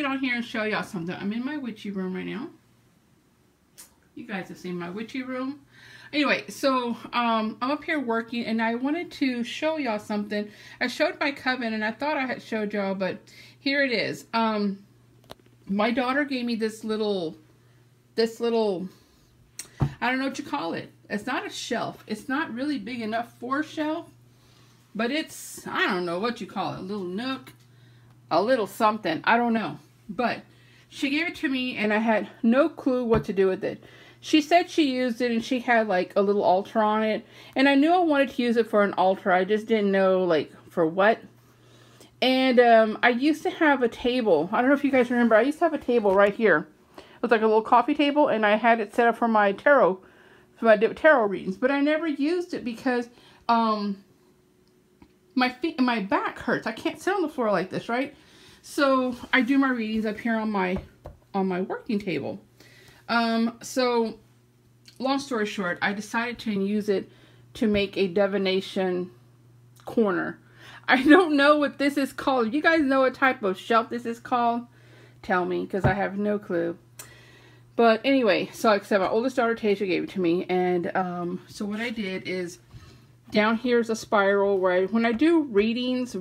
get on here and show y'all something. I'm in my witchy room right now. You guys have seen my witchy room. Anyway, so I'm up here working, and I wanted to show y'all something. I showed my coven, and I thought I had showed y'all, but here it is. My daughter gave me this little, I don't know what you call it. It's not a shelf. It's not really big enough for a shelf, but it's, I don't know what you call it, a little nook, a little something. I don't know, but she gave it to me, and I had no clue what to do with it. She said she used it, and she had like a little altar on it, and I knew I wanted to use it for an altar. I just didn't know like for what. And I used to have a table. I don't know if you guys remember. I used to have a table right here. It was like a little coffee table, and I had it set up for my tarot readings. But I never used it because my back hurts. I can't sit on the floor like this, right? So I do my readings up here on my working table. So long story short, I decided to use it to make a divination corner. I don't know what this is called. If you guys know what type of shelf this is called, tell me, because I have no clue. But anyway, so like I said, my oldest daughter Tasia gave it to me, and so what I did is, down here is a spiral where when I do readings,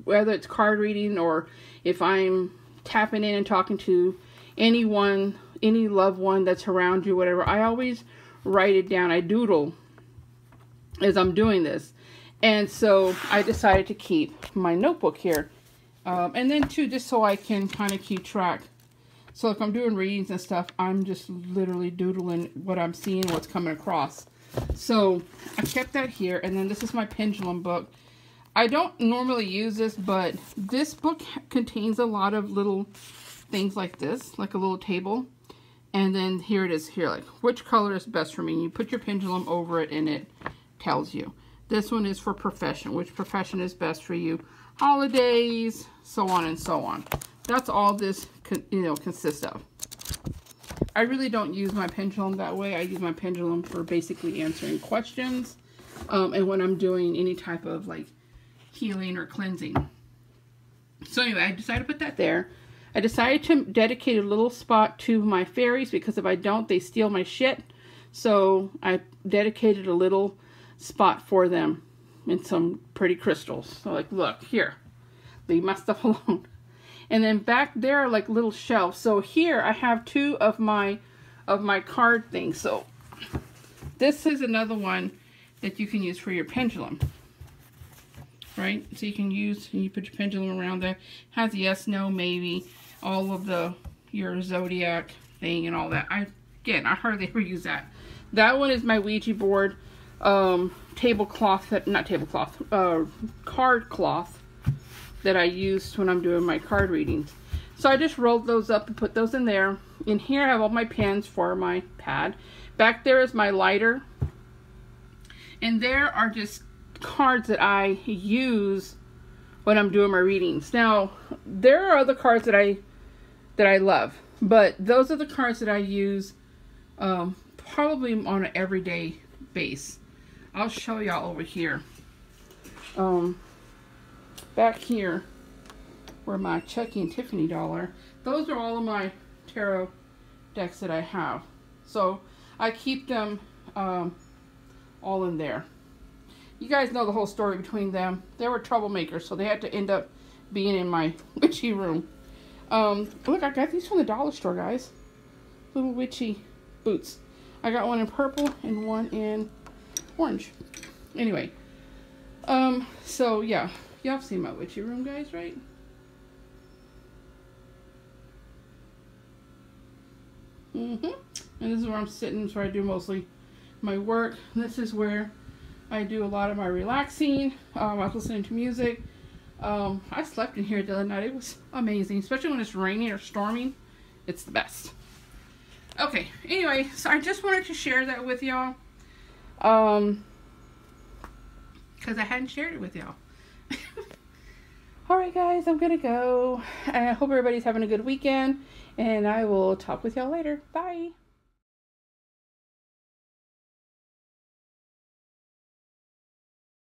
whether it's card reading or if I'm tapping in and talking to anyone, any loved one that's around you, whatever, I always write it down. I doodle as I'm doing this. And so I decided to keep my notebook here. And then too, just so I can kind of keep track. So if I'm doing readings and stuff, I'm just literally doodling what I'm seeing, what's coming across. So I kept that here. And then this is my pendulum book. I don't normally use this, but this book contains a lot of little things like this, like a little table. And then here it is here, like which color is best for me. And you put your pendulum over it and it tells you. This one is for profession, which profession is best for you. Holidays, so on and so on. That's all this consists of. I really don't use my pendulum that way. I use my pendulum for basically answering questions. And when I'm doing any type of like healing or cleansing. So anyway, I decided to put that there. I decided to dedicate a little spot to my fairies because if I don't, they steal my shit. So I dedicated a little spot for them and some pretty crystals. So like, look, here, leave my stuff alone. And then back there are like little shelves. So here I have two of my card things. So this is another one that you can use for your pendulum. Right? So you can use, and you put your pendulum around there. Has yes, no, maybe, all of your zodiac thing and all that. I hardly ever use that. That one is my Ouija board tablecloth, card cloth that I use when I'm doing my card readings. So I just rolled those up and put those in there. In here I have all my pens for my pad. Back there is my lighter. And there are just cards that I use when I'm doing my readings. Now, there are other cards that I love, but those are the cards that I use probably on an everyday base. I'll show y'all over here. Back here, where my Chucky and Tiffany doll are, those are all of my tarot decks that I have. So I keep them all in there. You guys know the whole story between them. They were troublemakers, so they had to end up being in my witchy room. Look, I got these from the dollar store, guys. Little witchy boots. I got one in purple and one in orange. Anyway, so yeah, y'all have seen my witchy room, guys, right? And this is where I'm sitting, so I do mostly my work. This is where I do a lot of my relaxing. I was listening to music. I slept in here the other night. It was amazing, especially when it's raining or storming. It's the best. Okay, anyway, so I just wanted to share that with y'all. Because I hadn't shared it with y'all. Alright guys, I'm gonna go. I hope everybody's having a good weekend. And I will talk with y'all later. Bye.